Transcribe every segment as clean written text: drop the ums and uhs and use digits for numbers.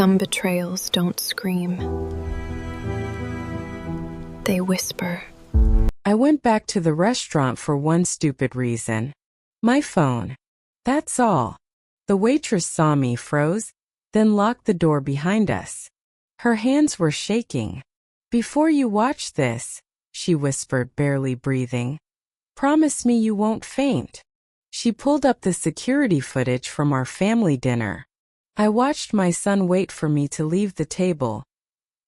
Some betrayals don't scream. They whisper. I went back to the restaurant for one stupid reason. My phone. That's all. The waitress saw me, froze, then locked the door behind us. Her hands were shaking. "Before you watch this," she whispered, barely breathing, "promise me you won't faint." She pulled up the security footage from our family dinner. I watched my son wait for me to leave the table,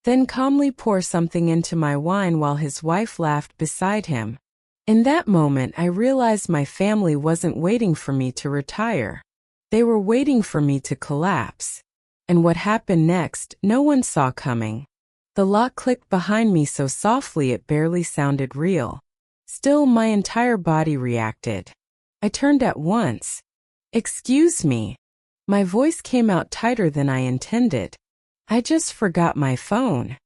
then calmly pour something into my wine while his wife laughed beside him. In that moment, I realized my family wasn't waiting for me to retire. They were waiting for me to collapse. And what happened next, no one saw coming. The lock clicked behind me so softly it barely sounded real. Still, my entire body reacted. I turned at once. "Excuse me." My voice came out tighter than I intended. "I just forgot my phone."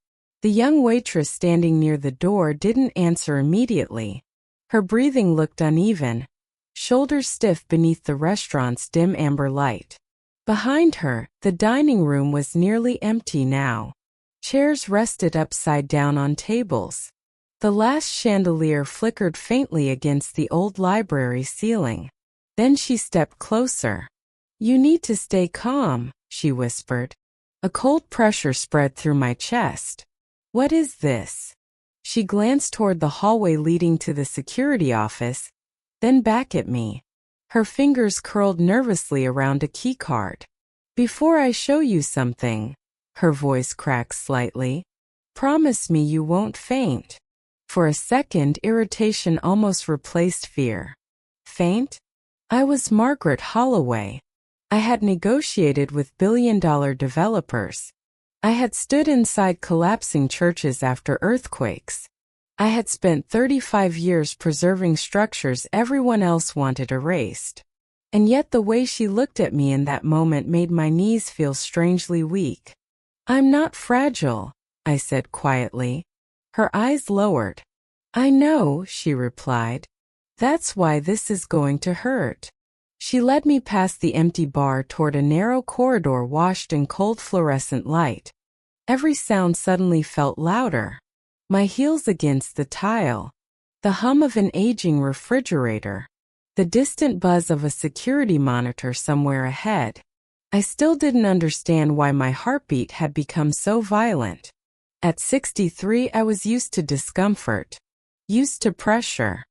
The young waitress standing near the door didn't answer immediately. Her breathing looked uneven, shoulders stiff beneath the restaurant's dim amber light. Behind her, the dining room was nearly empty now. Chairs rested upside down on tables. The last chandelier flickered faintly against the old library ceiling. Then she stepped closer. "You need to stay calm," she whispered. A cold pressure spread through my chest. "What is this?" She glanced toward the hallway leading to the security office, then back at me. Her fingers curled nervously around a keycard. "Before I show you something," her voice cracked slightly, "promise me you won't faint." For a second, irritation almost replaced fear. Faint? I was Margaret Holloway. I had negotiated with billion-dollar developers. I had stood inside collapsing churches after earthquakes. I had spent 35 years preserving structures everyone else wanted erased. And yet the way she looked at me in that moment made my knees feel strangely weak. "I'm not fragile," I said quietly. Her eyes lowered. "I know," she replied. "That's why this is going to hurt." She led me past the empty bar toward a narrow corridor washed in cold fluorescent light. Every sound suddenly felt louder. My heels against the tile, the hum of an aging refrigerator, the distant buzz of a security monitor somewhere ahead. I still didn't understand why my heartbeat had become so violent. At 63, I was used to discomfort, used to pressure.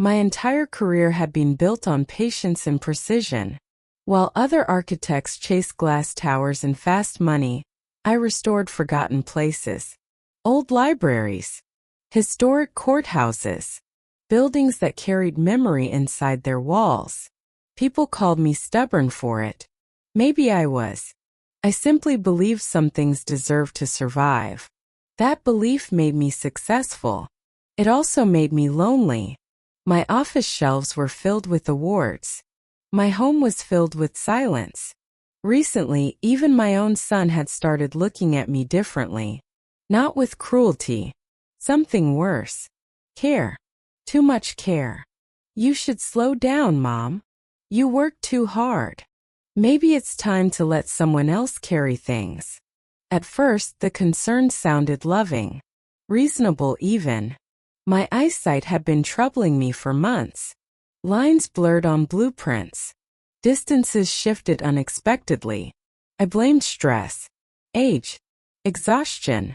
My entire career had been built on patience and precision. While other architects chased glass towers and fast money, I restored forgotten places. Old libraries, historic courthouses, buildings that carried memory inside their walls. People called me stubborn for it. Maybe I was. I simply believed some things deserved to survive. That belief made me successful. It also made me lonely. My office shelves were filled with awards. My home was filled with silence. Recently, even my own son had started looking at me differently. Not with cruelty. Something worse. Care. Too much care. "You should slow down, Mom. You work too hard. Maybe it's time to let someone else carry things." At first, the concern sounded loving. Reasonable even. My eyesight had been troubling me for months. Lines blurred on blueprints. Distances shifted unexpectedly. I blamed stress, age, exhaustion.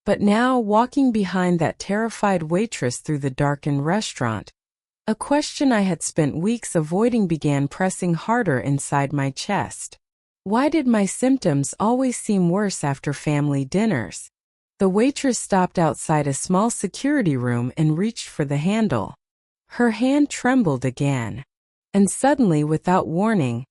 But now, walking behind that terrified waitress through the darkened restaurant, a question I had spent weeks avoiding began pressing harder inside my chest. Why did my symptoms always seem worse after family dinners? The waitress stopped outside a small security room and reached for the handle. Her hand trembled again. And suddenly, without warning,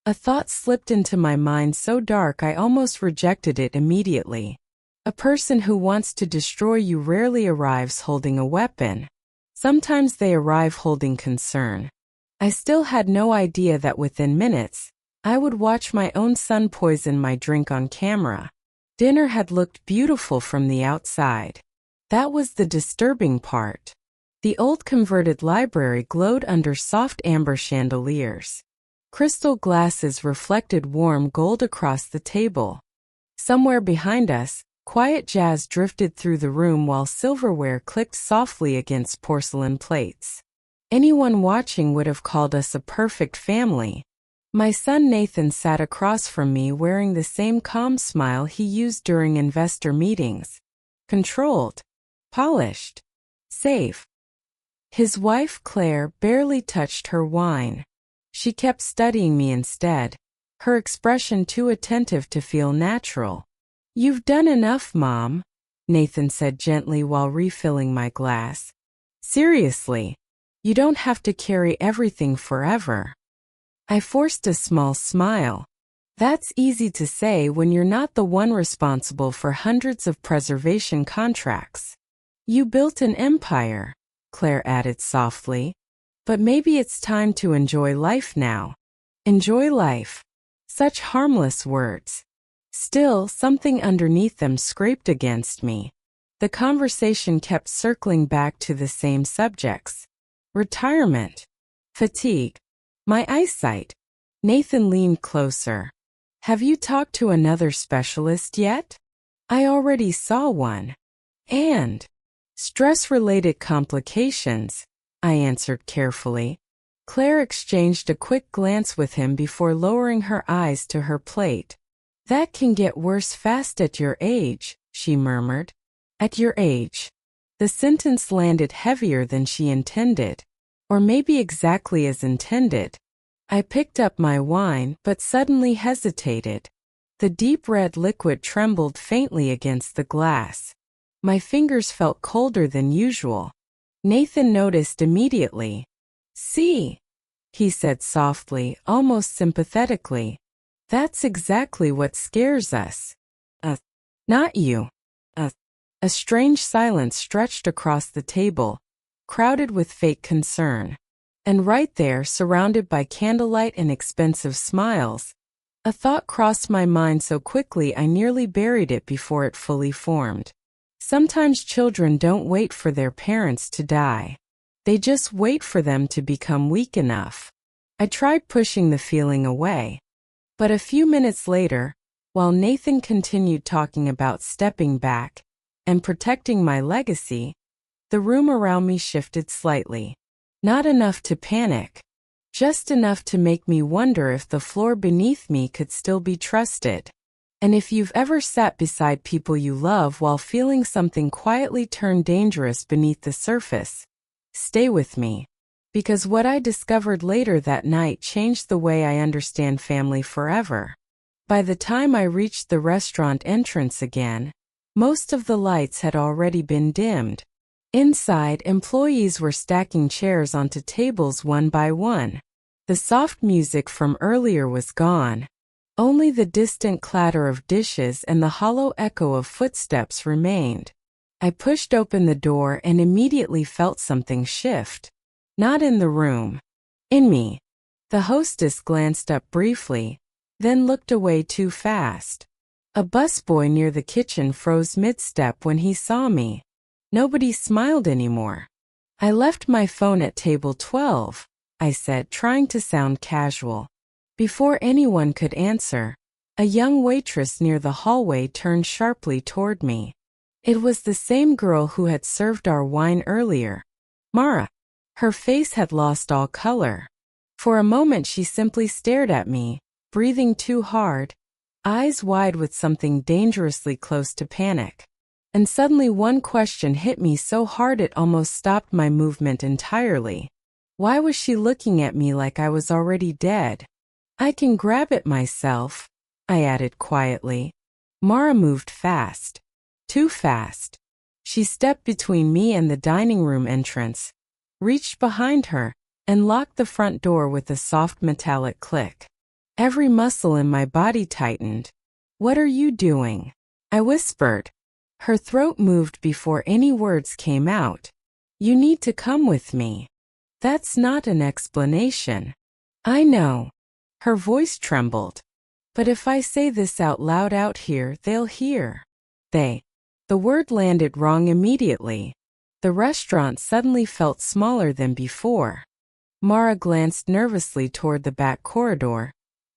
a thought slipped into my mind so dark I almost rejected it immediately. A person who wants to destroy you rarely arrives holding a weapon. Sometimes they arrive holding concern. I still had no idea that within minutes, I would watch my own son poison my drink on camera. Dinner had looked beautiful from the outside. That was the disturbing part. The old converted library glowed under soft amber chandeliers. Crystal glasses reflected warm gold across the table. Somewhere behind us, quiet jazz drifted through the room while silverware clicked softly against porcelain plates. Anyone watching would have called us a perfect family. My son Nathan sat across from me wearing the same calm smile he used during investor meetings. Controlled, polished, safe. His wife Claire barely touched her wine. She kept studying me instead, her expression too attentive to feel natural. "You've done enough, Mom," Nathan said gently while refilling my glass. "Seriously, you don't have to carry everything forever." I forced a small smile. That's easy to say when you're not the one responsible for hundreds of preservation contracts. "You built an empire," Claire added softly. "But maybe it's time to enjoy life now." Enjoy life. Such harmless words. Still, something underneath them scraped against me. The conversation kept circling back to the same subjects. Retirement. Fatigue. My eyesight. Nathan leaned closer. "Have you talked to another specialist yet?" "I already saw one." "And stress-related complications," I answered carefully. Claire exchanged a quick glance with him before lowering her eyes to her plate. "That can get worse fast at your age," she murmured. At your age. The sentence landed heavier than she intended. Or maybe exactly as intended. I picked up my wine but suddenly hesitated. The deep red liquid trembled faintly against the glass. My fingers felt colder than usual. Nathan noticed immediately. "See," he said softly, almost sympathetically. "That's exactly what scares us." Not you." A strange silence stretched across the table, crowded with fake concern. And right there, surrounded by candlelight and expensive smiles, a thought crossed my mind so quickly I nearly buried it before it fully formed. Sometimes children don't wait for their parents to die. They just wait for them to become weak enough. I tried pushing the feeling away. But a few minutes later, while Nathan continued talking about stepping back and protecting my legacy, the room around me shifted slightly. Not enough to panic, just enough to make me wonder if the floor beneath me could still be trusted. And if you've ever sat beside people you love while feeling something quietly turn dangerous beneath the surface, stay with me. Because what I discovered later that night changed the way I understand family forever. By the time I reached the restaurant entrance again, most of the lights had already been dimmed. Inside, employees were stacking chairs onto tables one by one. The soft music from earlier was gone. Only the distant clatter of dishes and the hollow echo of footsteps remained. I pushed open the door and immediately felt something shift. Not in the room. In me. The hostess glanced up briefly, then looked away too fast. A busboy near the kitchen froze mid-step when he saw me. Nobody smiled anymore. "I left my phone at table 12, I said, trying to sound casual. Before anyone could answer, a young waitress near the hallway turned sharply toward me. It was the same girl who had served our wine earlier. Mara. Her face had lost all color. For a moment she simply stared at me, breathing too hard, eyes wide with something dangerously close to panic. And suddenly one question hit me so hard it almost stopped my movement entirely. Why was she looking at me like I was already dead? "I can grab it myself," I added quietly. Mara moved fast. Too fast. She stepped between me and the dining room entrance, reached behind her, and locked the front door with a soft metallic click. Every muscle in my body tightened. "What are you doing?" I whispered. Her throat moved before any words came out. "You need to come with me." "That's not an explanation." "I know." Her voice trembled. "But if I say this out loud out here, they'll hear." They. The word landed wrong immediately. The restaurant suddenly felt smaller than before. Mara glanced nervously toward the back corridor,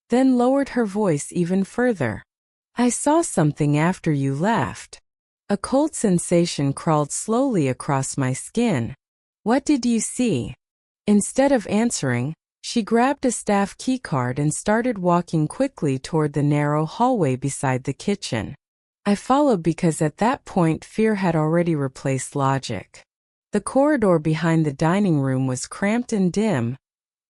then lowered her voice even further. I saw something after you left. A cold sensation crawled slowly across my skin. What did you see? Instead of answering, she grabbed a staff keycard and started walking quickly toward the narrow hallway beside the kitchen. I followed because at that point fear had already replaced logic. The corridor behind the dining room was cramped and dim,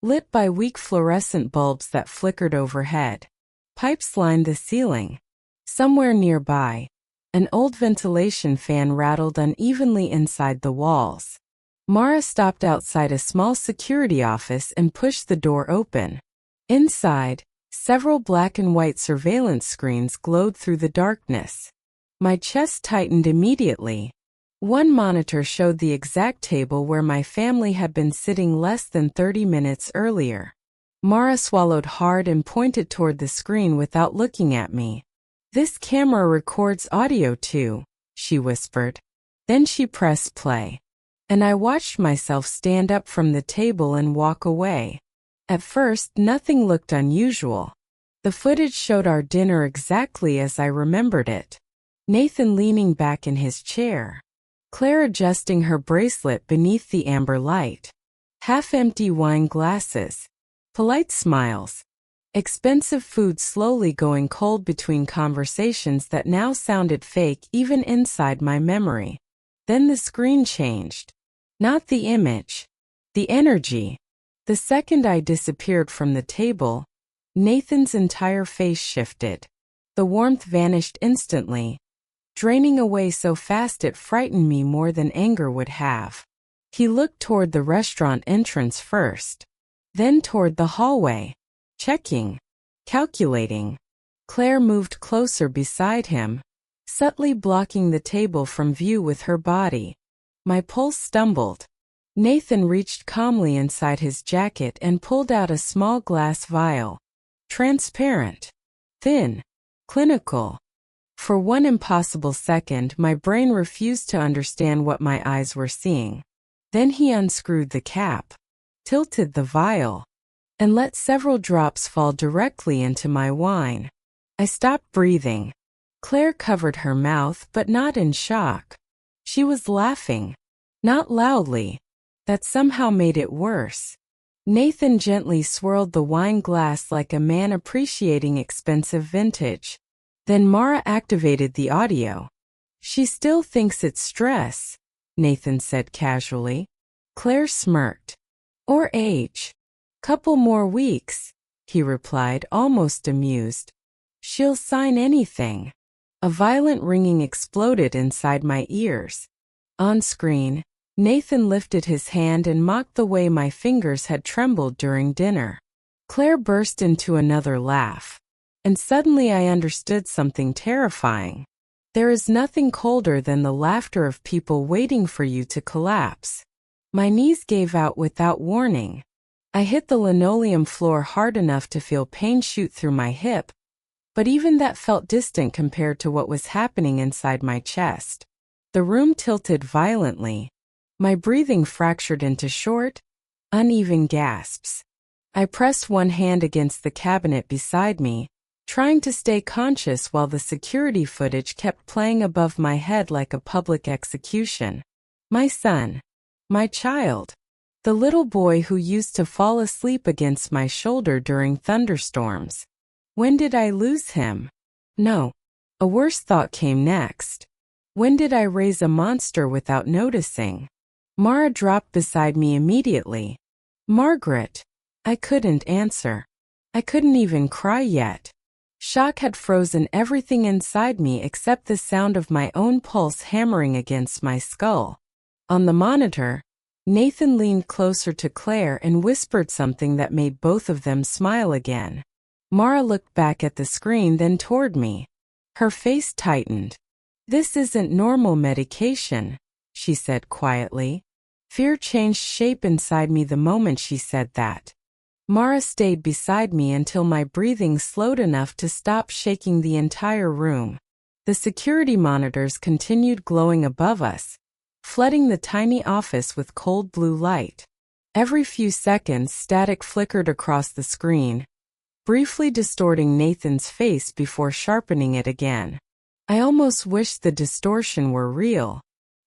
lit by weak fluorescent bulbs that flickered overhead. Pipes lined the ceiling. Somewhere nearby, an old ventilation fan rattled unevenly inside the walls. Mara stopped outside a small security office and pushed the door open. Inside, several black and white surveillance screens glowed through the darkness. My chest tightened immediately. One monitor showed the exact table where my family had been sitting less than 30 minutes earlier. Mara swallowed hard and pointed toward the screen without looking at me. "This camera records audio too," she whispered. Then she pressed play. And I watched myself stand up from the table and walk away. At first, nothing looked unusual. The footage showed our dinner exactly as I remembered it. Nathan leaning back in his chair. Claire adjusting her bracelet beneath the amber light. Half-empty wine glasses. Polite smiles. Expensive food slowly going cold between conversations that now sounded fake even inside my memory. Then the screen changed. Not the image. The energy. The second I disappeared from the table, Nathan's entire face shifted. The warmth vanished instantly, draining away so fast it frightened me more than anger would have. He looked toward the restaurant entrance first, then toward the hallway. Checking. Calculating. Claire moved closer beside him, subtly blocking the table from view with her body. My pulse stumbled. Nathan reached calmly inside his jacket and pulled out a small glass vial. Transparent. Thin. Clinical. For one impossible second, my brain refused to understand what my eyes were seeing. Then he unscrewed the cap, tilted the vial, and let several drops fall directly into my wine. I stopped breathing. Claire covered her mouth, but not in shock. She was laughing. Not loudly. That somehow made it worse. Nathan gently swirled the wine glass like a man appreciating expensive vintage. Then Mara activated the audio. "She still thinks it's stress," Nathan said casually. Claire smirked. "Or age. Couple more weeks," he replied, almost amused. "She'll sign anything." A violent ringing exploded inside my ears. On screen, Nathan lifted his hand and mocked the way my fingers had trembled during dinner. Claire burst into another laugh. And suddenly I understood something terrifying. There is nothing colder than the laughter of people waiting for you to collapse. My knees gave out without warning. I hit the linoleum floor hard enough to feel pain shoot through my hip, but even that felt distant compared to what was happening inside my chest. The room tilted violently. My breathing fractured into short, uneven gasps. I pressed one hand against the cabinet beside me, trying to stay conscious while the security footage kept playing above my head like a public execution. My son. My child. The little boy who used to fall asleep against my shoulder during thunderstorms. When did I lose him? No. A worse thought came next. When did I raise a monster without noticing? Mara dropped beside me immediately. "Margaret." I couldn't answer. I couldn't even cry yet. Shock had frozen everything inside me except the sound of my own pulse hammering against my skull. On the monitor, Nathan leaned closer to Claire and whispered something that made both of them smile again. Mara looked back at the screen, then toward me. Her face tightened. "This isn't normal medication," she said quietly. Fear changed shape inside me the moment she said that. Mara stayed beside me until my breathing slowed enough to stop shaking the entire room. The security monitors continued glowing above us, flooding the tiny office with cold blue light. Every few seconds, static flickered across the screen, briefly distorting Nathan's face before sharpening it again. I almost wished the distortion were real.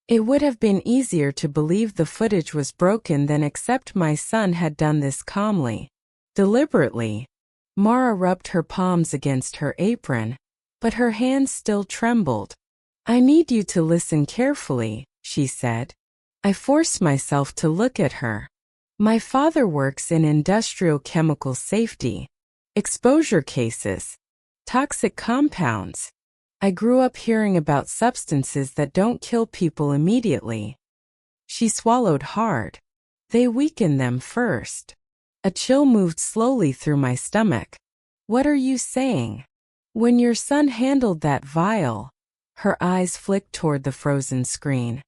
It would have been easier to believe the footage was broken than accept my son had done this calmly. Deliberately, Mara rubbed her palms against her apron, but her hands still trembled. "I need you to listen carefully," she said. I forced myself to look at her. "My father works in industrial chemical safety, exposure cases, toxic compounds. I grew up hearing about substances that don't kill people immediately." She swallowed hard. "They weaken them first." A chill moved slowly through my stomach. "What are you saying?" "When your son handled that vial," her eyes flicked toward the frozen screen,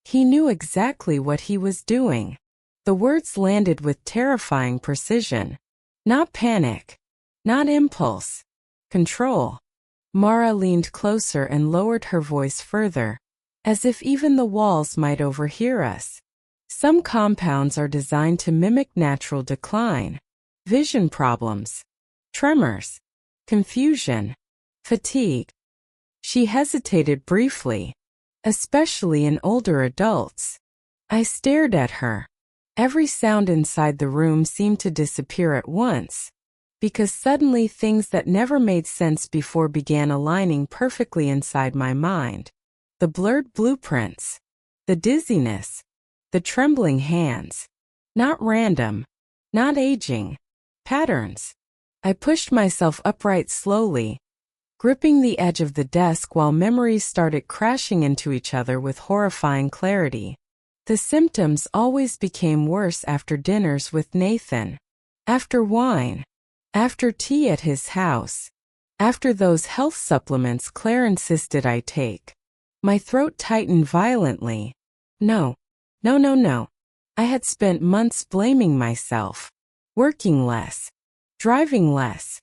"he knew exactly what he was doing." The words landed with terrifying precision. Not panic, not impulse, control. Mara leaned closer and lowered her voice further, as if even the walls might overhear us. "Some compounds are designed to mimic natural decline, vision problems, tremors, confusion, fatigue." She hesitated briefly. "Especially in older adults." I stared at her. Every sound inside the room seemed to disappear at once, because suddenly things that never made sense before began aligning perfectly inside my mind. The blurred blueprints, the dizziness, the trembling hands. Not random, not aging, patterns. I pushed myself upright slowly, gripping the edge of the desk while memories started crashing into each other with horrifying clarity. The symptoms always became worse after dinners with Nathan, after wine, after tea at his house, after those health supplements Claire insisted I take. My throat tightened violently. No. I had spent months blaming myself, working less, driving less,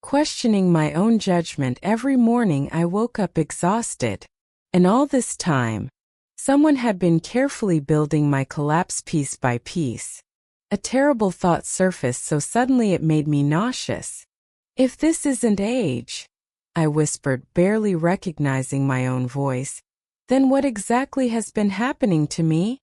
questioning my own judgment every morning. I woke up exhausted. And all this time, someone had been carefully building my collapse piece by piece. A terrible thought surfaced so suddenly it made me nauseous. "If this isn't age," I whispered, barely recognizing my own voice, "then what exactly has been happening to me?"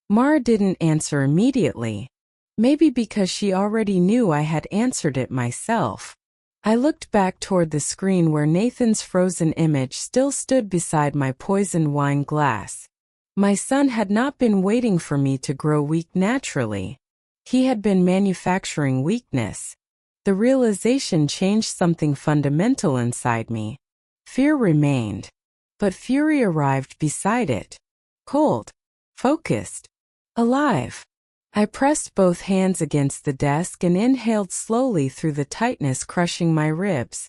Mara didn't answer immediately, maybe because she already knew I had answered it myself. I looked back toward the screen where Nathan's frozen image still stood beside my poisoned wine glass. My son had not been waiting for me to grow weak naturally. He had been manufacturing weakness. The realization changed something fundamental inside me. Fear remained, but fury arrived beside it. Cold, focused, alive. I pressed both hands against the desk and inhaled slowly through the tightness crushing my ribs.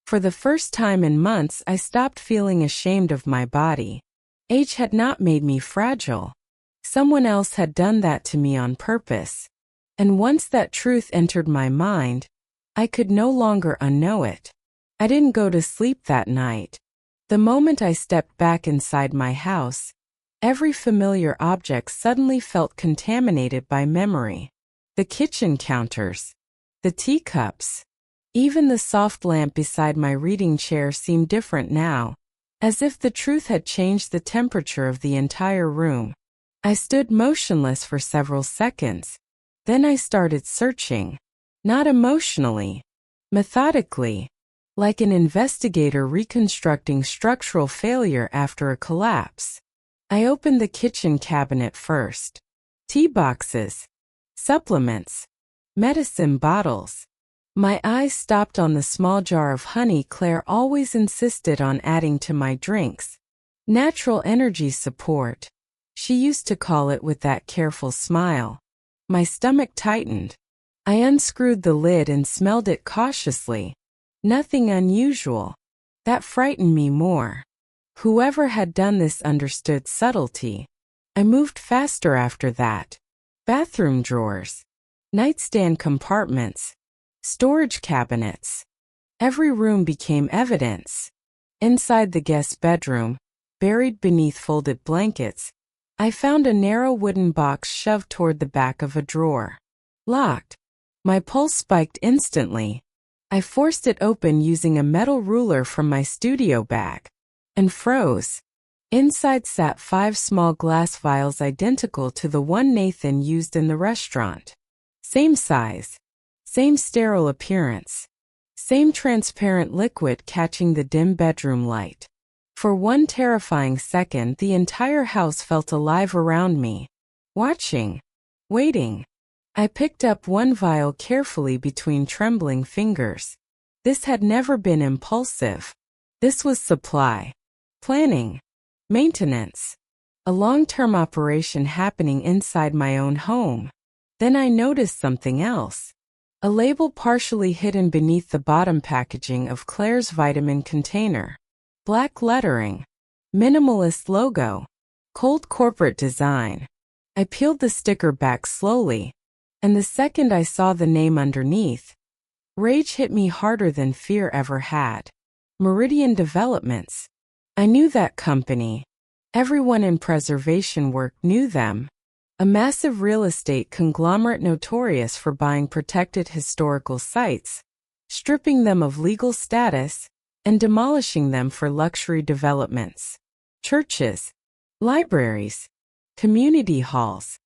For the first time in months, I stopped feeling ashamed of my body. Age had not made me fragile. Someone else had done that to me on purpose. And once that truth entered my mind, I could no longer unknow it. I didn't go to sleep that night. The moment I stepped back inside my house, every familiar object suddenly felt contaminated by memory. The kitchen counters, the teacups, even the soft lamp beside my reading chair seemed different now, as if the truth had changed the temperature of the entire room. I stood motionless for several seconds. Then I started searching, not emotionally, methodically, like an investigator reconstructing structural failure after a collapse. I opened the kitchen cabinet first. Tea boxes, supplements, medicine bottles. My eyes stopped on the small jar of honey Claire always insisted on adding to my drinks. Natural energy support, she used to call it with that careful smile. My stomach tightened. I unscrewed the lid and smelled it cautiously. Nothing unusual. That frightened me more. Whoever had done this understood subtlety. I moved faster after that. Bathroom drawers, nightstand compartments, storage cabinets. Every room became evidence. Inside the guest bedroom, buried beneath folded blankets, I found a narrow wooden box shoved toward the back of a drawer. Locked. My pulse spiked instantly. I forced it open using a metal ruler from my studio bag and froze. Inside sat 5 small glass vials identical to the one Nathan used in the restaurant. Same size, same sterile appearance, same transparent liquid catching the dim bedroom light. For one terrifying second, the entire house felt alive around me, watching, waiting. I picked up one vial carefully between trembling fingers. This had never been impulsive. This was supply, planning, maintenance, a long-term operation happening inside my own home. Then I noticed something else. A label partially hidden beneath the bottom packaging of Claire's vitamin container. Black lettering, minimalist logo, cold corporate design. I peeled the sticker back slowly, and the second I saw the name underneath, rage hit me harder than fear ever had. Meridian Developments. I knew that company. Everyone in preservation work knew them. A massive real estate conglomerate notorious for buying protected historical sites, stripping them of legal status, and demolishing them for luxury developments. Churches, libraries, community halls,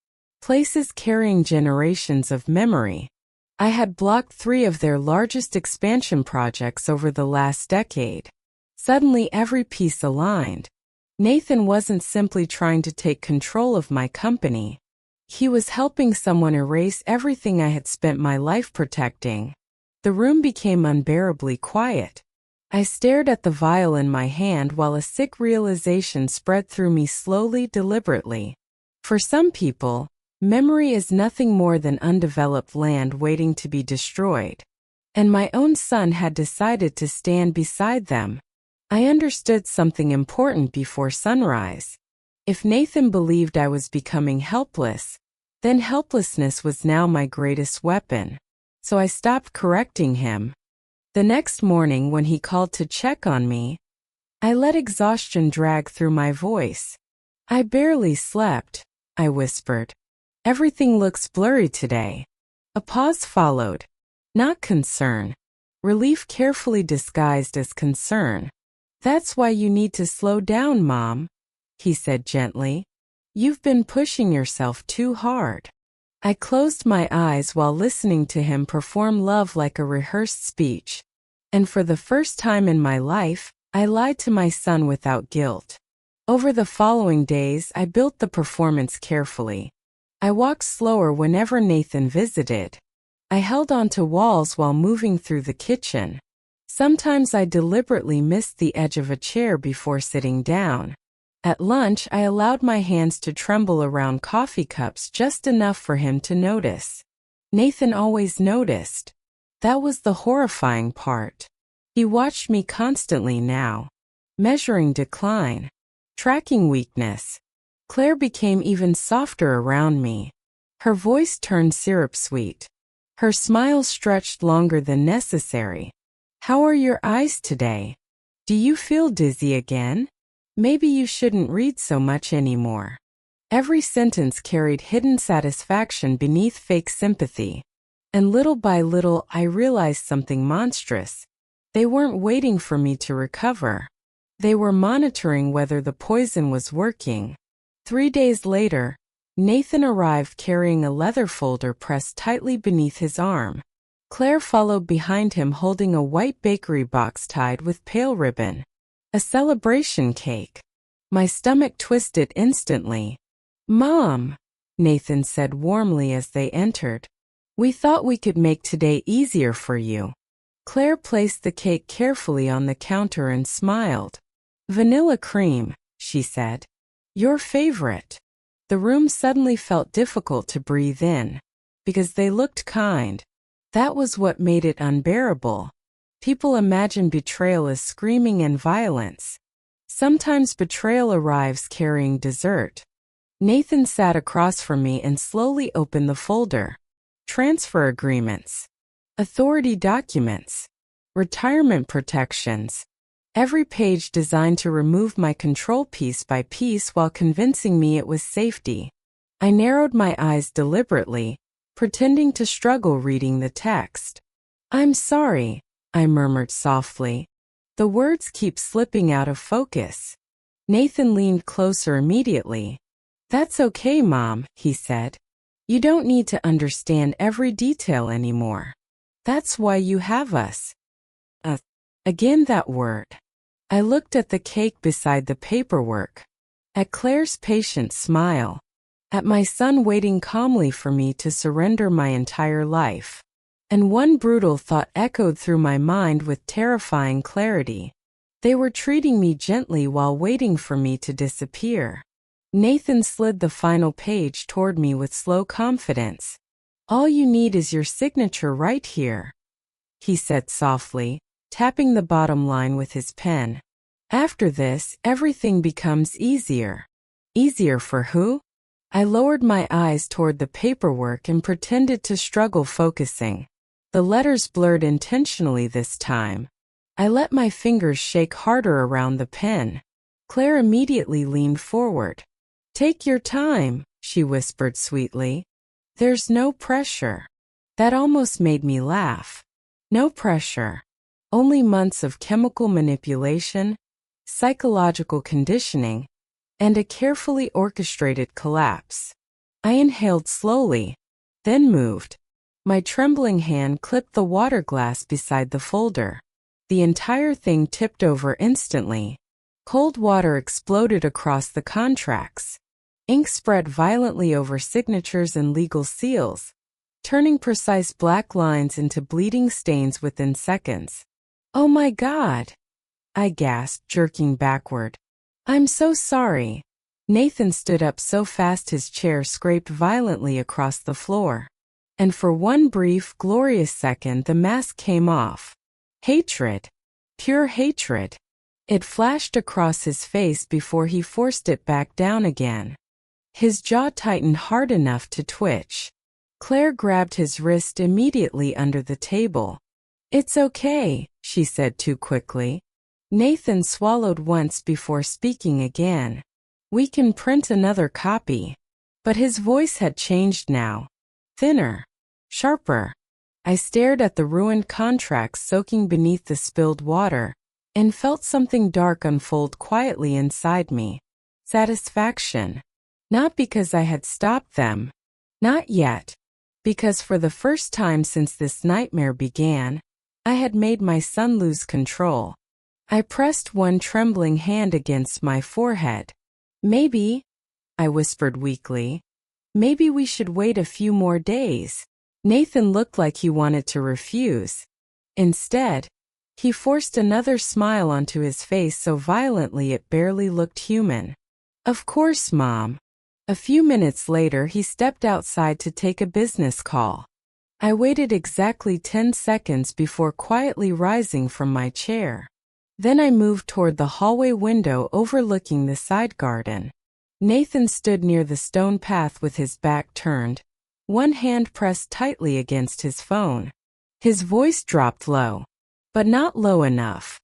places carrying generations of memory. I had blocked 3 of their largest expansion projects over the last decade. Suddenly every piece aligned. Nathan wasn't simply trying to take control of my company. He was helping someone erase everything I had spent my life protecting. The room became unbearably quiet. I stared at the vial in my hand while a sick realization spread through me slowly, deliberately. For some people, memory is nothing more than undeveloped land waiting to be destroyed. And my own son had decided to stand beside them. I understood something important before sunrise. If Nathan believed I was becoming helpless, then helplessness was now my greatest weapon. So I stopped correcting him. The next morning when he called to check on me, I let exhaustion drag through my voice. I barely slept, I whispered. Everything looks blurry today. A pause followed. Not concern. Relief carefully disguised as concern. That's why you need to slow down, Mom, he said gently. You've been pushing yourself too hard. I closed my eyes while listening to him perform love like a rehearsed speech. And for the first time in my life, I lied to my son without guilt. Over the following days, I built the performance carefully. I walked slower whenever Nathan visited. I held onto walls while moving through the kitchen. Sometimes I deliberately missed the edge of a chair before sitting down. At lunch, I allowed my hands to tremble around coffee cups just enough for him to notice. Nathan always noticed. That was the horrifying part. He watched me constantly now, measuring decline, tracking weakness. Claire became even softer around me. Her voice turned syrup sweet. Her smile stretched longer than necessary. How are your eyes today? Do you feel dizzy again? Maybe you shouldn't read so much anymore. Every sentence carried hidden satisfaction beneath fake sympathy. And little by little, I realized something monstrous. They weren't waiting for me to recover. They were monitoring whether the poison was working. 3 days later, Nathan arrived carrying a leather folder pressed tightly beneath his arm. Claire followed behind him holding a white bakery box tied with pale ribbon. A celebration cake. My stomach twisted instantly. Mom, Nathan said warmly as they entered. We thought we could make today easier for you. Claire placed the cake carefully on the counter and smiled. Vanilla cream, she said. Your favorite. The room suddenly felt difficult to breathe in. Because they looked kind. That was what made it unbearable. People imagine betrayal as screaming and violence. Sometimes betrayal arrives carrying dessert. Nathan sat across from me and slowly opened the folder. Transfer agreements. Authority documents. Retirement protections. Every page designed to remove my control piece by piece while convincing me it was safety. I narrowed my eyes deliberately, pretending to struggle reading the text. "I'm sorry," I murmured softly. "The words keep slipping out of focus." Nathan leaned closer immediately. "That's okay, Mom," he said. "You don't need to understand every detail anymore. That's why you have us." Again that word. I looked at the cake beside the paperwork, at Claire's patient smile, at my son waiting calmly for me to surrender my entire life. And one brutal thought echoed through my mind with terrifying clarity. They were treating me gently while waiting for me to disappear. Nathan slid the final page toward me with slow confidence. "All you need is your signature right here," he said softly, tapping the bottom line with his pen. "After this, everything becomes easier." Easier for who? I lowered my eyes toward the paperwork and pretended to struggle focusing. The letters blurred intentionally this time. I let my fingers shake harder around the pen. Claire immediately leaned forward. "Take your time," she whispered sweetly. "There's no pressure." That almost made me laugh. No pressure. Only months of chemical manipulation, psychological conditioning, and a carefully orchestrated collapse. I inhaled slowly, then moved. My trembling hand clipped the water glass beside the folder. The entire thing tipped over instantly. Cold water exploded across the contracts. Ink spread violently over signatures and legal seals, turning precise black lines into bleeding stains within seconds. "Oh my God!" I gasped, jerking backward. "I'm so sorry." Nathan stood up so fast his chair scraped violently across the floor. And for one brief, glorious second the mask came off. Hatred. Pure hatred. It flashed across his face before he forced it back down again. His jaw tightened hard enough to twitch. Claire grabbed his wrist immediately under the table. "It's okay," she said too quickly. Nathan swallowed once before speaking again. "We can print another copy." But his voice had changed now. Thinner. Sharper. I stared at the ruined contracts soaking beneath the spilled water, and felt something dark unfold quietly inside me. Satisfaction. Not because I had stopped them. Not yet. Because for the first time since this nightmare began, I had made my son lose control. I pressed one trembling hand against my forehead. "Maybe," I whispered weakly, "maybe we should wait a few more days." Nathan looked like he wanted to refuse. Instead, he forced another smile onto his face so violently it barely looked human. "Of course, Mom." A few minutes later he stepped outside to take a business call. I waited exactly 10 seconds before quietly rising from my chair. Then I moved toward the hallway window overlooking the side garden. Nathan stood near the stone path with his back turned, one hand pressed tightly against his phone. His voice dropped low, but not low enough.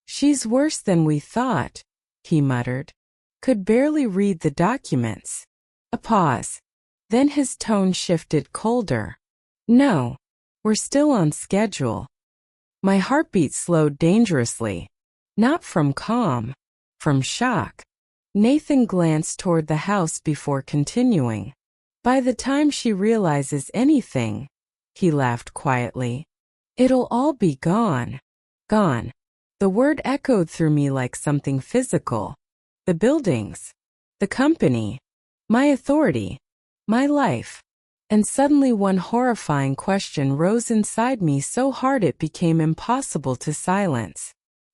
"She's worse than we thought," he muttered. "Could barely read the documents." A pause. Then his tone shifted colder. "No, we're still on schedule." My heartbeat slowed dangerously. Not from calm, from shock. Nathan glanced toward the house before continuing. "By the time she realizes anything," he laughed quietly, "it'll all be gone." Gone. The word echoed through me like something physical. The buildings. The company. My authority. My life. And suddenly one horrifying question rose inside me so hard it became impossible to silence.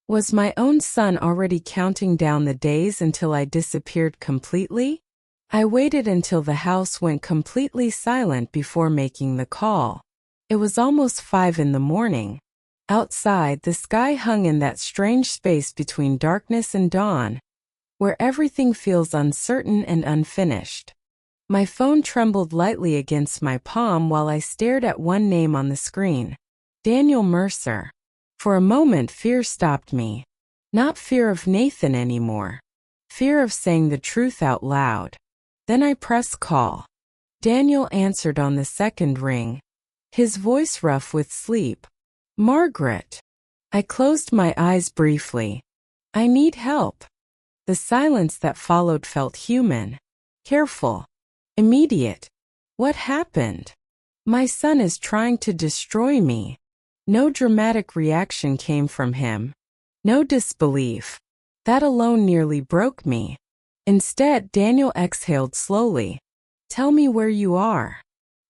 Was my own son already counting down the days until I disappeared completely? I waited until the house went completely silent before making the call. It was almost 5 in the morning. Outside, the sky hung in that strange space between darkness and dawn, where everything feels uncertain and unfinished. My phone trembled lightly against my palm while I stared at one name on the screen. Daniel Mercer. For a moment fear stopped me. Not fear of Nathan anymore. Fear of saying the truth out loud. Then I pressed call. Daniel answered on the second ring, his voice rough with sleep. Margaret. I closed my eyes briefly. I need help. The silence that followed felt human, careful, immediate. What happened? My son is trying to destroy me. No dramatic reaction came from him. No disbelief. That alone nearly broke me. Instead, Daniel exhaled slowly. Tell me where you are.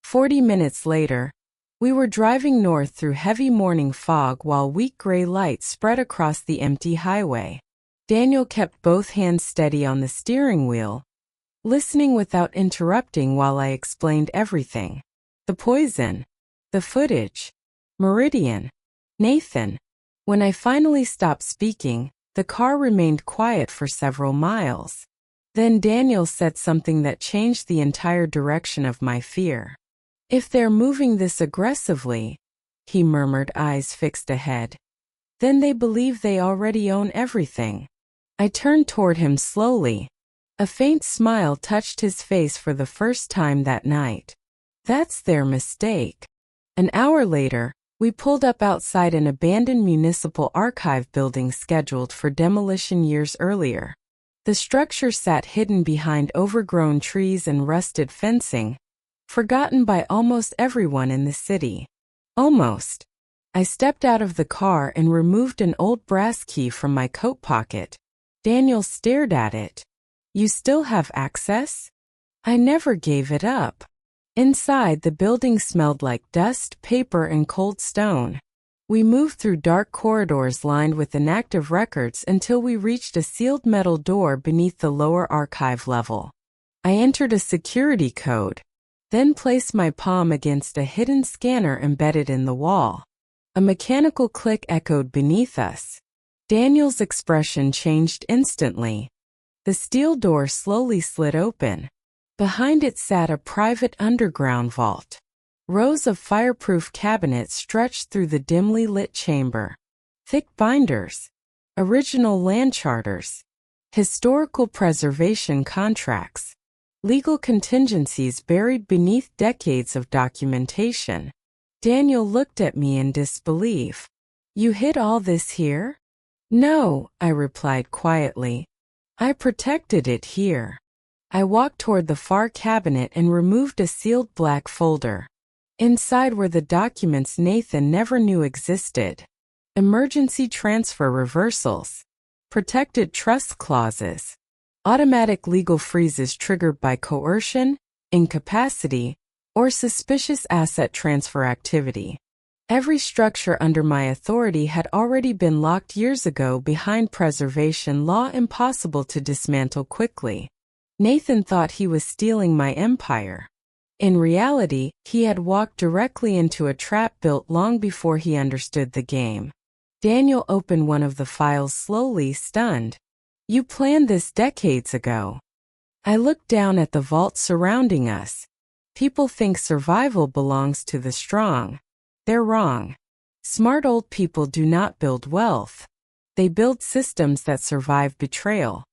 40 minutes later, we were driving north through heavy morning fog while weak gray light spread across the empty highway. Daniel kept both hands steady on the steering wheel, listening without interrupting while I explained everything. The poison, the footage, Meridian, Nathan. When I finally stopped speaking, the car remained quiet for several miles. Then Daniel said something that changed the entire direction of my fear. If they're moving this aggressively, he murmured, eyes fixed ahead, then they believe they already own everything. I turned toward him slowly. A faint smile touched his face for the first time that night. That's their mistake. An hour later, we pulled up outside an abandoned municipal archive building scheduled for demolition years earlier. The structure sat hidden behind overgrown trees and rusted fencing, forgotten by almost everyone in the city. Almost. I stepped out of the car and removed an old brass key from my coat pocket. Daniel stared at it. You still have access? I never gave it up. Inside, the building smelled like dust, paper, and cold stone. We moved through dark corridors lined with inactive records until we reached a sealed metal door beneath the lower archive level. I entered a security code, then placed my palm against a hidden scanner embedded in the wall. A mechanical click echoed beneath us. Daniel's expression changed instantly. The steel door slowly slid open. Behind it sat a private underground vault. Rows of fireproof cabinets stretched through the dimly lit chamber. Thick binders, original land charters, historical preservation contracts, legal contingencies buried beneath decades of documentation. Daniel looked at me in disbelief. You hid all this here? No, I replied quietly. I protected it here. I walked toward the far cabinet and removed a sealed black folder. Inside were the documents Nathan never knew existed. Emergency transfer reversals, protected trust clauses, automatic legal freezes triggered by coercion, incapacity, or suspicious asset transfer activity. Every structure under my authority had already been locked years ago behind preservation law impossible to dismantle quickly. Nathan thought he was stealing my empire. In reality, he had walked directly into a trap built long before he understood the game. Daniel opened one of the files slowly, stunned. You planned this decades ago. I looked down at the vault surrounding us. People think survival belongs to the strong. They're wrong. Smart old people do not build wealth. They build systems that survive betrayal.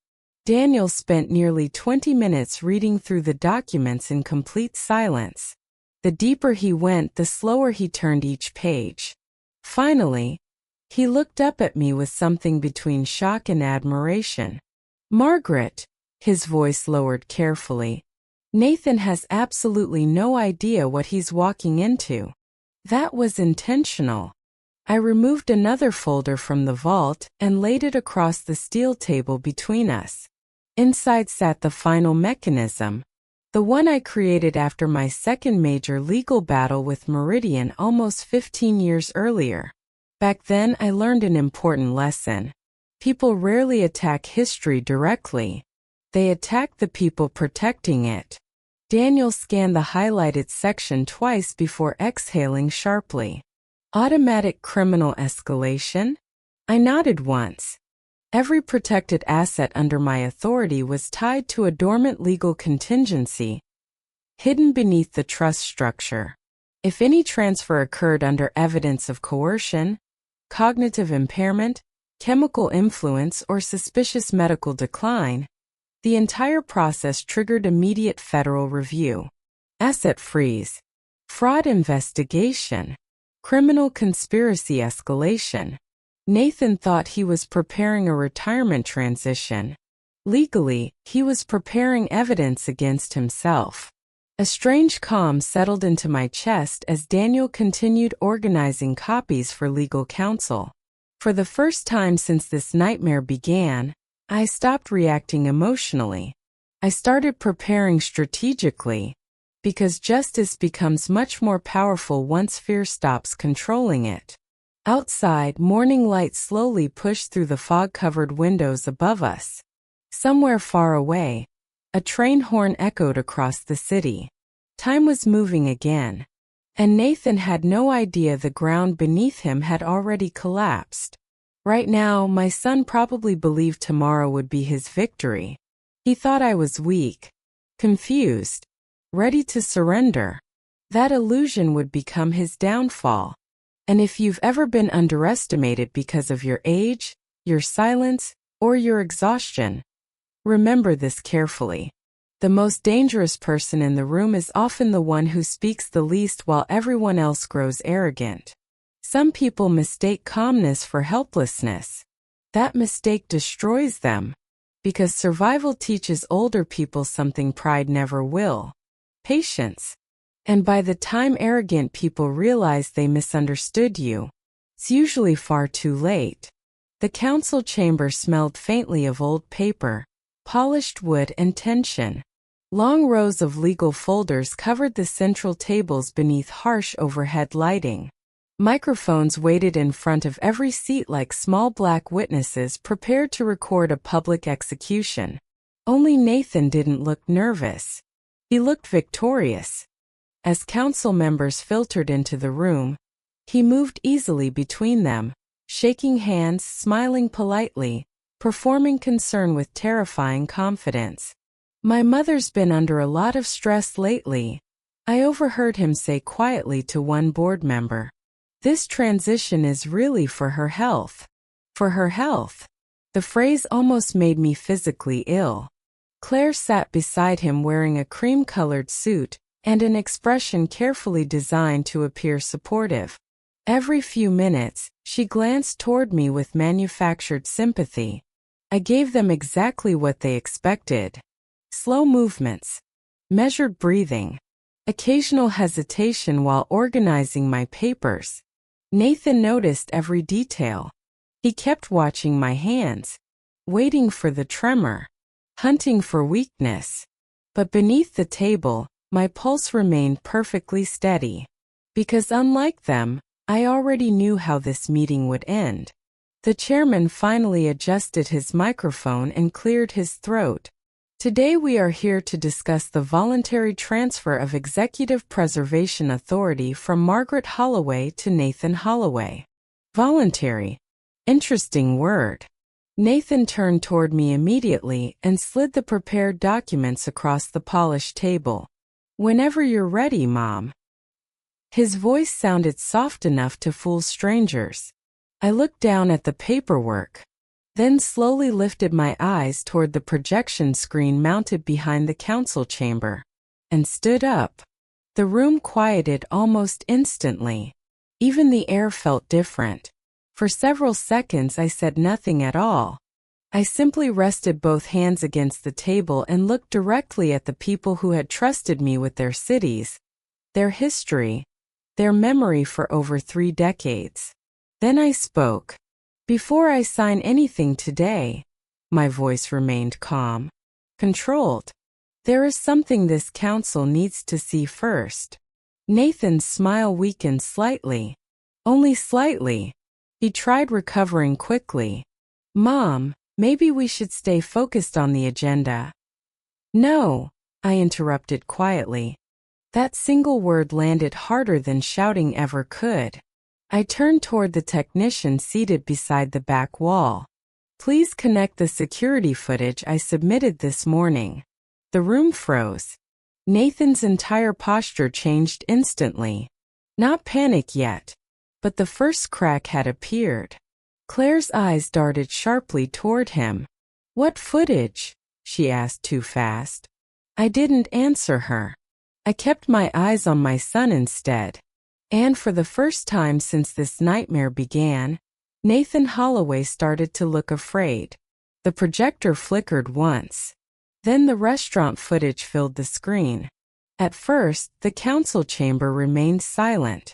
Daniel spent nearly 20 minutes reading through the documents in complete silence. The deeper he went, the slower he turned each page. Finally, he looked up at me with something between shock and admiration. Margaret, his voice lowered carefully. Nathan has absolutely no idea what he's walking into. That was intentional. I removed another folder from the vault and laid it across the steel table between us. Inside sat the final mechanism, the one I created after my second major legal battle with Meridian almost 15 years earlier. Back then, I learned an important lesson. People rarely attack history directly. They attack the people protecting it. Daniel scanned the highlighted section twice before exhaling sharply. Automatic criminal escalation? I nodded once. Every protected asset under my authority was tied to a dormant legal contingency, hidden beneath the trust structure. If any transfer occurred under evidence of coercion, cognitive impairment, chemical influence, or suspicious medical decline, the entire process triggered immediate federal review. asset freeze, fraud investigation, criminal conspiracy escalation. Nathan thought he was preparing a retirement transition. Legally, he was preparing evidence against himself. A strange calm settled into my chest as Daniel continued organizing copies for legal counsel. For the first time since this nightmare began, I stopped reacting emotionally. I started preparing strategically, because justice becomes much more powerful once fear stops controlling it. Outside, morning light slowly pushed through the fog-covered windows above us. Somewhere far away, a train horn echoed across the city. Time was moving again, and Nathan had no idea the ground beneath him had already collapsed. Right now, my son probably believed tomorrow would be his victory. He thought I was weak, confused, ready to surrender. That illusion would become his downfall. And if you've ever been underestimated because of your age, your silence, or your exhaustion, remember this carefully. The most dangerous person in the room is often the one who speaks the least while everyone else grows arrogant. Some people mistake calmness for helplessness. That mistake destroys them, because survival teaches older people something pride never will: patience. And by the time arrogant people realize they misunderstood you, it's usually far too late. The council chamber smelled faintly of old paper, polished wood, and tension. Long rows of legal folders covered the central tables beneath harsh overhead lighting. Microphones waited in front of every seat like small black witnesses prepared to record a public execution. Only Nathan didn't look nervous. He looked victorious. As council members filtered into the room, he moved easily between them, shaking hands, smiling politely, performing concern with terrifying confidence. "My mother's been under a lot of stress lately," I overheard him say quietly to one board member. "This transition is really for her health." For her health. The phrase almost made me physically ill. Claire sat beside him wearing a cream-colored suit and an expression carefully designed to appear supportive. Every few minutes, she glanced toward me with manufactured sympathy. I gave them exactly what they expected. Slow movements, measured breathing, occasional hesitation while organizing my papers. Nathan noticed every detail. He kept watching my hands, waiting for the tremor, hunting for weakness. But beneath the table, my pulse remained perfectly steady. Because unlike them, I already knew how this meeting would end. The chairman finally adjusted his microphone and cleared his throat. "Today we are here to discuss the voluntary transfer of executive preservation authority from Margaret Holloway to Nathan Holloway." Voluntary. Interesting word. Nathan turned toward me immediately and slid the prepared documents across the polished table. "Whenever you're ready, Mom." His voice sounded soft enough to fool strangers. I looked down at the paperwork, then slowly lifted my eyes toward the projection screen mounted behind the council chamber, and stood up. The room quieted almost instantly. Even the air felt different. For several seconds I said nothing at all. I simply rested both hands against the table and looked directly at the people who had trusted me with their cities, their history, their memory for over 3 decades. Then I spoke. "Before I sign anything today," my voice remained calm, controlled, "there is something this council needs to see first." Nathan's smile weakened slightly. Only slightly. He tried recovering quickly. "Mom, maybe we should stay focused on the agenda." "No," I interrupted quietly. That single word landed harder than shouting ever could. I turned toward the technician seated beside the back wall. "Please connect the security footage I submitted this morning." The room froze. Nathan's entire posture changed instantly. Not panic yet, but the first crack had appeared. Claire's eyes darted sharply toward him. "What footage?" she asked too fast. I didn't answer her. I kept my eyes on my son instead. And for the first time since this nightmare began, Nathan Holloway started to look afraid. The projector flickered once. Then the restaurant footage filled the screen. At first, the council chamber remained silent.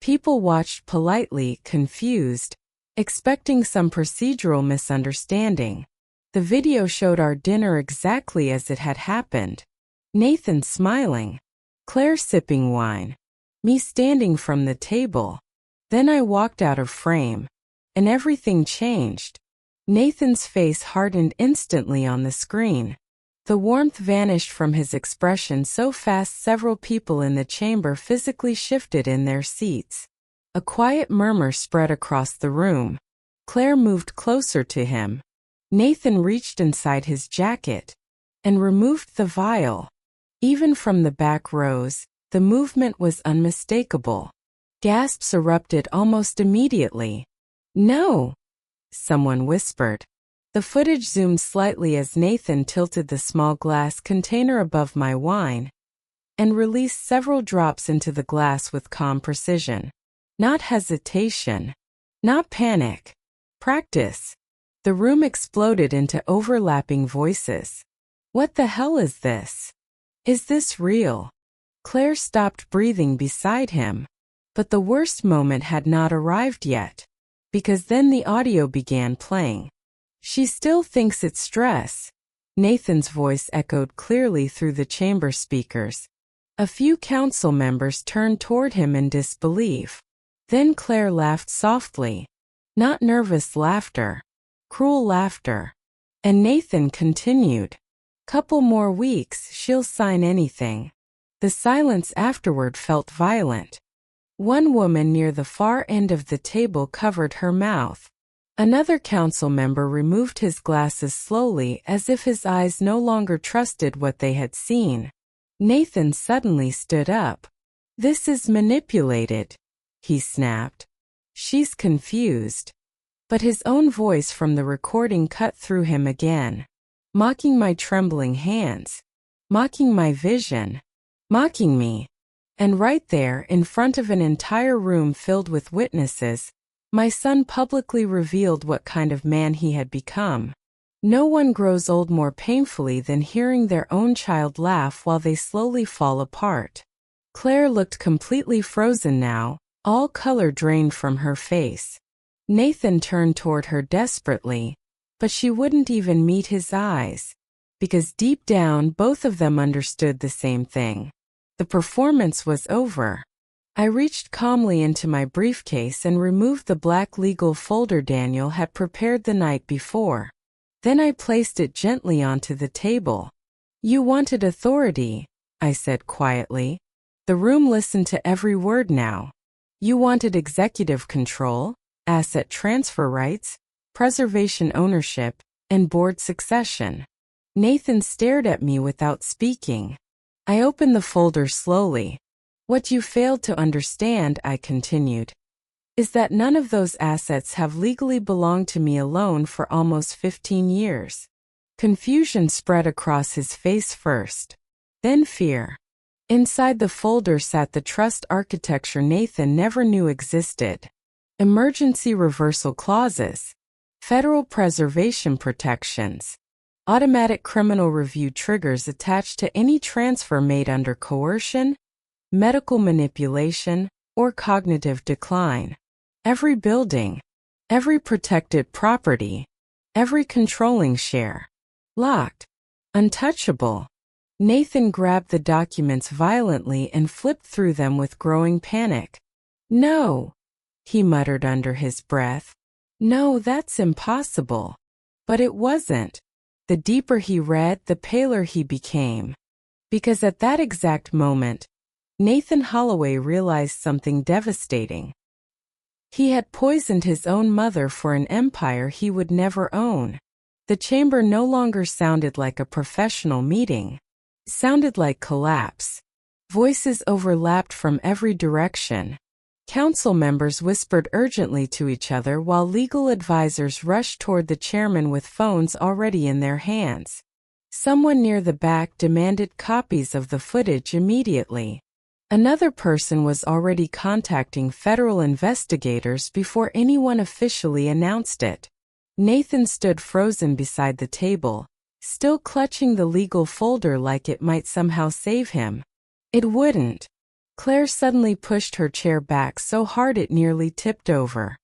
People watched politely, confused, expecting some procedural misunderstanding. The video showed our dinner exactly as it had happened. Nathan smiling, Claire sipping wine, me standing from the table. Then I walked out of frame, and everything changed. Nathan's face hardened instantly on the screen. The warmth vanished from his expression so fast several people in the chamber physically shifted in their seats. A quiet murmur spread across the room. Claire moved closer to him. Nathan reached inside his jacket and removed the vial. Even from the back rows, the movement was unmistakable. Gasps erupted almost immediately. "No!" someone whispered. The footage zoomed slightly as Nathan tilted the small glass container above my wine and released several drops into the glass with calm precision. Not hesitation. Not panic. Practice. The room exploded into overlapping voices. "What the hell is this? Is this real?" Claire stopped breathing beside him. But the worst moment had not arrived yet, because then the audio began playing. "She still thinks it's stress." Nathan's voice echoed clearly through the chamber speakers. A few council members turned toward him in disbelief. Then Claire laughed softly. Not nervous laughter. Cruel laughter. And Nathan continued. "Couple more weeks, she'll sign anything." The silence afterward felt violent. One woman near the far end of the table covered her mouth. Another council member removed his glasses slowly as if his eyes no longer trusted what they had seen. Nathan suddenly stood up. "This is manipulated," he snapped. "She's confused." But his own voice from the recording cut through him again. Mocking my trembling hands. Mocking my vision. Mocking me. And right there, in front of an entire room filled with witnesses, my son publicly revealed what kind of man he had become. No one grows old more painfully than hearing their own child laugh while they slowly fall apart. Claire looked completely frozen now, all color drained from her face. Nathan turned toward her desperately, but she wouldn't even meet his eyes, because deep down both of them understood the same thing. The performance was over. I reached calmly into my briefcase and removed the black legal folder Daniel had prepared the night before. Then I placed it gently onto the table. "You wanted authority," I said quietly. The room listened to every word now. "You wanted executive control, asset transfer rights, preservation ownership, and board succession." Nathan stared at me without speaking. I opened the folder slowly. "What you failed to understand," I continued, "is that none of those assets have legally belonged to me alone for almost 15 years. Confusion spread across his face first, then fear. Inside the folder sat the trust architecture Nathan never knew existed. Emergency reversal clauses, federal preservation protections, automatic criminal review triggers attached to any transfer made under coercion, medical manipulation, or cognitive decline. Every building, every protected property, every controlling share. Locked. Untouchable. Nathan grabbed the documents violently and flipped through them with growing panic. "No," he muttered under his breath. "No, that's impossible." But it wasn't. The deeper he read, the paler he became. Because at that exact moment, Nathan Holloway realized something devastating. He had poisoned his own mother for an empire he would never own. The chamber no longer sounded like a professional meeting. It sounded like collapse. Voices overlapped from every direction. Council members whispered urgently to each other while legal advisors rushed toward the chairman with phones already in their hands. Someone near the back demanded copies of the footage immediately. Another person was already contacting federal investigators before anyone officially announced it. Nathan stood frozen beside the table, still clutching the legal folder like it might somehow save him. It wouldn't. Claire suddenly pushed her chair back so hard it nearly tipped over.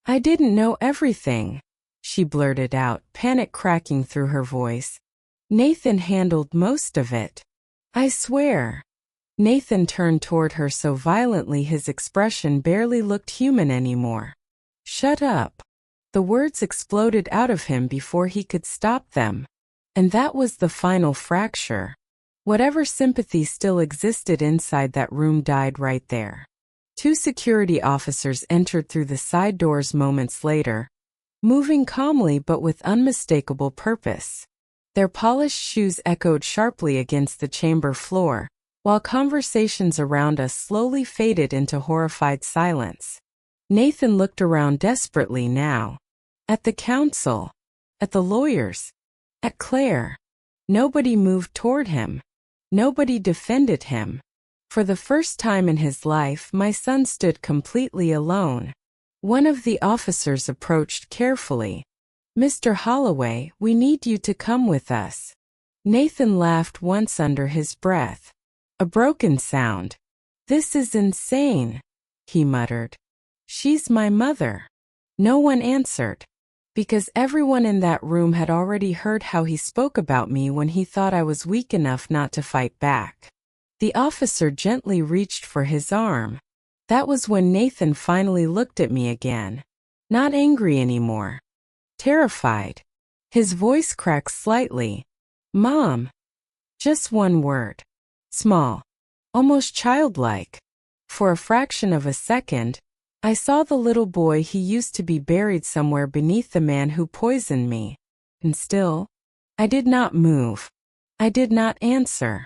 "I didn't know everything," she blurted out, panic cracking through her voice. "Nathan handled most of it. I swear." Nathan turned toward her so violently his expression barely looked human anymore. "Shut up." The words exploded out of him before he could stop them. And that was the final fracture. Whatever sympathy still existed inside that room died right there. Two security officers entered through the side doors moments later, moving calmly but with unmistakable purpose. Their polished shoes echoed sharply against the chamber floor, while conversations around us slowly faded into horrified silence. Nathan looked around desperately now. At the counsel. At the lawyers. At Claire. Nobody moved toward him. Nobody defended him. For the first time in his life, my son stood completely alone. One of the officers approached carefully. "Mr. Holloway, we need you to come with us." Nathan laughed once under his breath. A broken sound. "This is insane," he muttered. "She's my mother." No one answered. Because everyone in that room had already heard how he spoke about me when he thought I was weak enough not to fight back. The officer gently reached for his arm. That was when Nathan finally looked at me again. Not angry anymore. Terrified. His voice cracked slightly. "Mom." Just one word. Small. Almost childlike. For a fraction of a second, I saw the little boy he used to be buried somewhere beneath the man who poisoned me. And still, I did not move. I did not answer.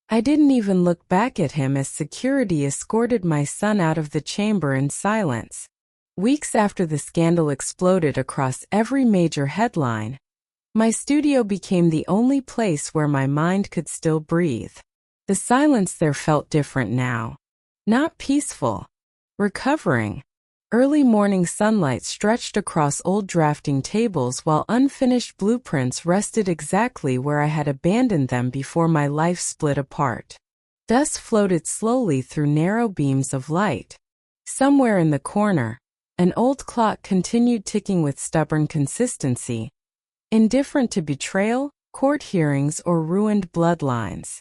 I didn't even look back at him as security escorted my son out of the chamber in silence. Weeks after the scandal exploded across every major headline, my studio became the only place where my mind could still breathe. The silence there felt different now. Not peaceful. Recovering. Early morning sunlight stretched across old drafting tables while unfinished blueprints rested exactly where I had abandoned them before my life split apart. Dust floated slowly through narrow beams of light. Somewhere in the corner, an old clock continued ticking with stubborn consistency, indifferent to betrayal, court hearings, or ruined bloodlines.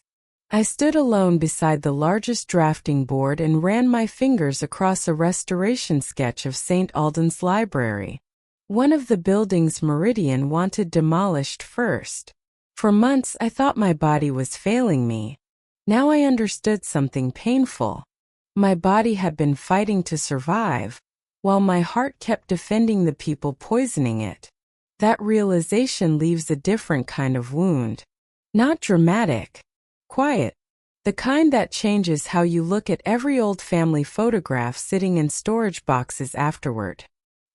I stood alone beside the largest drafting board and ran my fingers across a restoration sketch of St. Alden's Library. One of the buildings Meridian wanted demolished first. For months I thought my body was failing me. Now I understood something painful. My body had been fighting to survive, while my heart kept defending the people poisoning it. That realization leaves a different kind of wound. Not dramatic. Quiet. The kind that changes how you look at every old family photograph sitting in storage boxes afterward.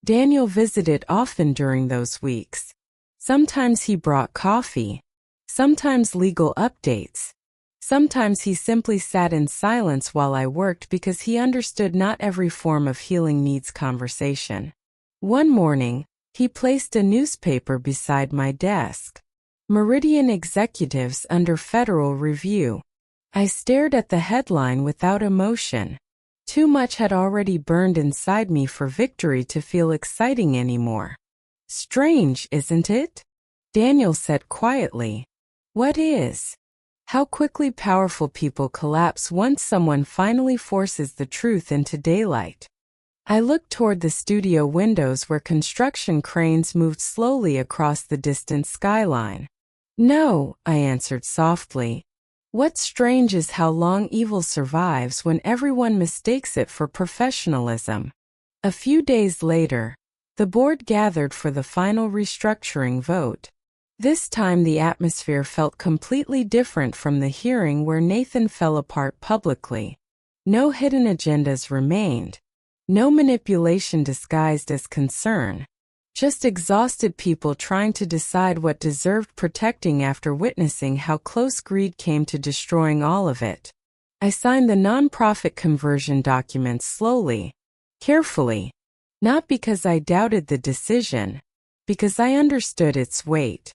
Daniel visited often during those weeks. Sometimes he brought coffee. Sometimes legal updates. Sometimes he simply sat in silence while I worked because he understood not every form of healing needs conversation. One morning, he placed a newspaper beside my desk. Meridian Executives under federal review. I stared at the headline without emotion. Too much had already burned inside me for victory to feel exciting anymore. "Strange, isn't it?" Daniel said quietly. "What is?" How quickly powerful people collapse once someone finally forces the truth into daylight. I looked toward the studio windows where construction cranes moved slowly across the distant skyline. "No," I answered softly. "What's strange is how long evil survives when everyone mistakes it for professionalism." A few days later, the board gathered for the final restructuring vote. This time the atmosphere felt completely different from the hearing where Nathan fell apart publicly. No hidden agendas remained. No manipulation disguised as concern. Just exhausted people trying to decide what deserved protecting after witnessing how close greed came to destroying all of it. I signed the nonprofit conversion documents slowly, carefully, not because I doubted the decision, because I understood its weight.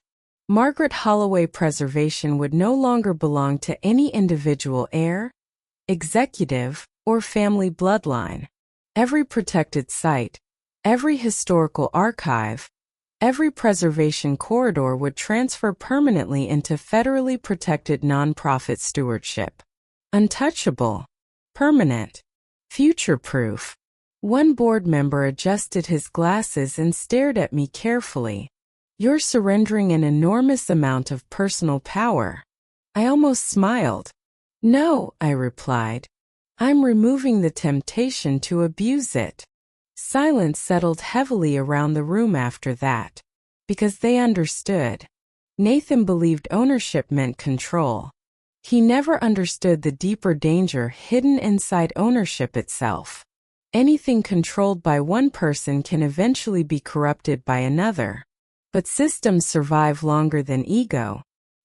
Margaret Holloway preservation would no longer belong to any individual heir, executive, or family bloodline. Every protected site, every historical archive, every preservation corridor would transfer permanently into federally protected nonprofit stewardship. Untouchable, permanent, future-proof. One board member adjusted his glasses and stared at me carefully. "You're surrendering an enormous amount of personal power." I almost smiled. "No," I replied. "I'm removing the temptation to abuse it." Silence settled heavily around the room after that, because they understood. Nathan believed ownership meant control. He never understood the deeper danger hidden inside ownership itself. Anything controlled by one person can eventually be corrupted by another. But systems survive longer than ego.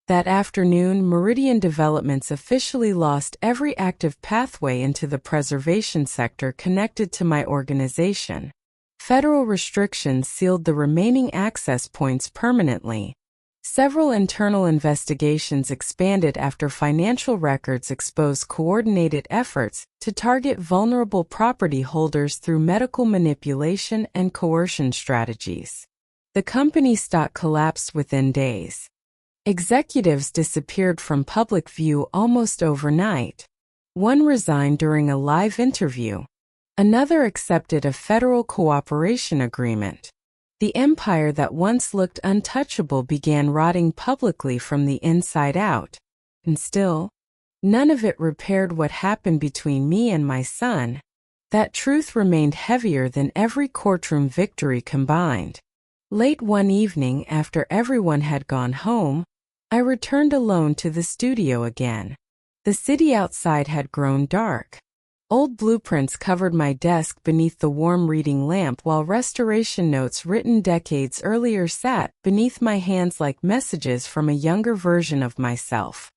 That afternoon, Meridian Developments officially lost every active pathway into the preservation sector connected to my organization. Federal restrictions sealed the remaining access points permanently. Several internal investigations expanded after financial records exposed coordinated efforts to target vulnerable property holders through medical manipulation and coercion strategies. The company stock collapsed within days. Executives disappeared from public view almost overnight. One resigned during a live interview. Another accepted a federal cooperation agreement. The empire that once looked untouchable began rotting publicly from the inside out. And still, none of it repaired what happened between me and my son. That truth remained heavier than every courtroom victory combined. Late one evening, after everyone had gone home, I returned alone to the studio again. The city outside had grown dark. Old blueprints covered my desk beneath the warm reading lamp, while restoration notes written decades earlier sat beneath my hands like messages from a younger version of myself.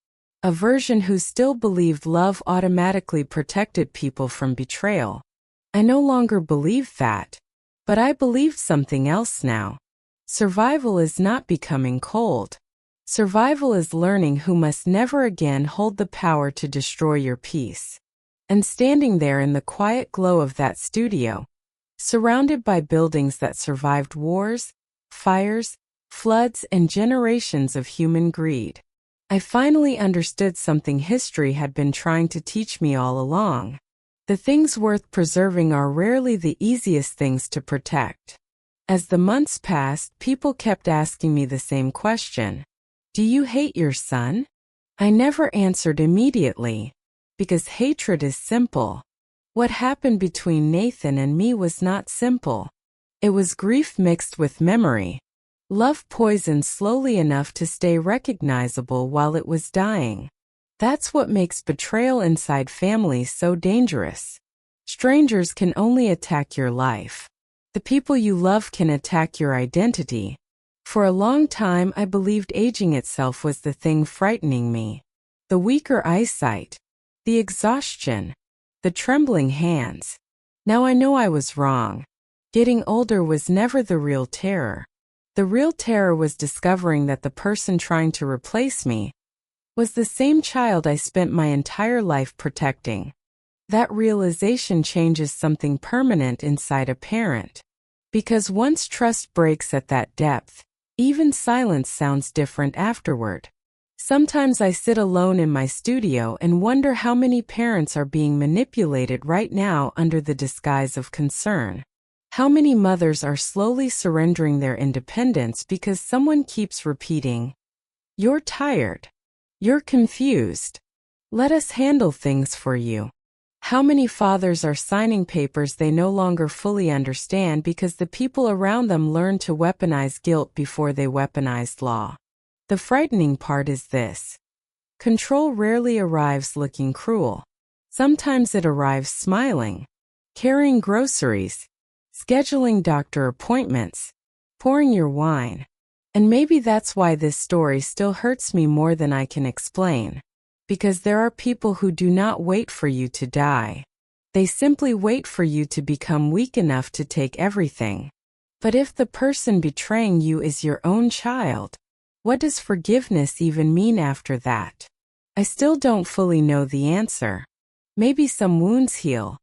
A version who still believed love automatically protected people from betrayal. I no longer believed that. But I believed something else now. Survival is not becoming cold. Survival is learning who must never again hold the power to destroy your peace. And standing there in the quiet glow of that studio, surrounded by buildings that survived wars, fires, floods, and generations of human greed, I finally understood something history had been trying to teach me all along. The things worth preserving are rarely the easiest things to protect. As the months passed, people kept asking me the same question. "Do you hate your son?" I never answered immediately, because hatred is simple. What happened between Nathan and me was not simple. It was grief mixed with memory. Love poisoned slowly enough to stay recognizable while it was dying. That's what makes betrayal inside families so dangerous. Strangers can only attack your life. The people you love can attack your identity. For a long time, I believed aging itself was the thing frightening me. The weaker eyesight, the exhaustion, the trembling hands. Now I know I was wrong. Getting older was never the real terror. The real terror was discovering that the person trying to replace me was the same child I spent my entire life protecting. That realization changes something permanent inside a parent. Because once trust breaks at that depth, even silence sounds different afterward. Sometimes I sit alone in my studio and wonder how many parents are being manipulated right now under the disguise of concern. How many mothers are slowly surrendering their independence because someone keeps repeating, "You're tired. You're confused. Let us handle things for you." How many fathers are signing papers they no longer fully understand because the people around them learned to weaponize guilt before they weaponized law? The frightening part is this. Control rarely arrives looking cruel. Sometimes it arrives smiling, carrying groceries, scheduling doctor appointments, pouring your wine. And maybe that's why this story still hurts me more than I can explain. Because there are people who do not wait for you to die. They simply wait for you to become weak enough to take everything. But if the person betraying you is your own child, what does forgiveness even mean after that? I still don't fully know the answer. Maybe some wounds heal.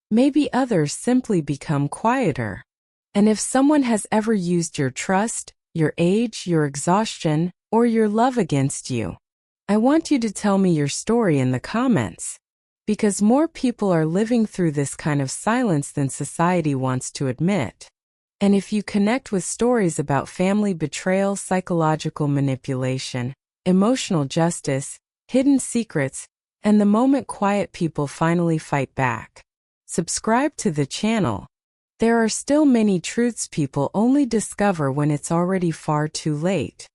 Maybe others simply become quieter. And if someone has ever used your trust, your age, your exhaustion, or your love against you, I want you to tell me your story in the comments. Because more people are living through this kind of silence than society wants to admit. And if you connect with stories about family betrayal, psychological manipulation, emotional justice, hidden secrets, and the moment quiet people finally fight back, subscribe to the channel. There are still many truths people only discover when it's already far too late.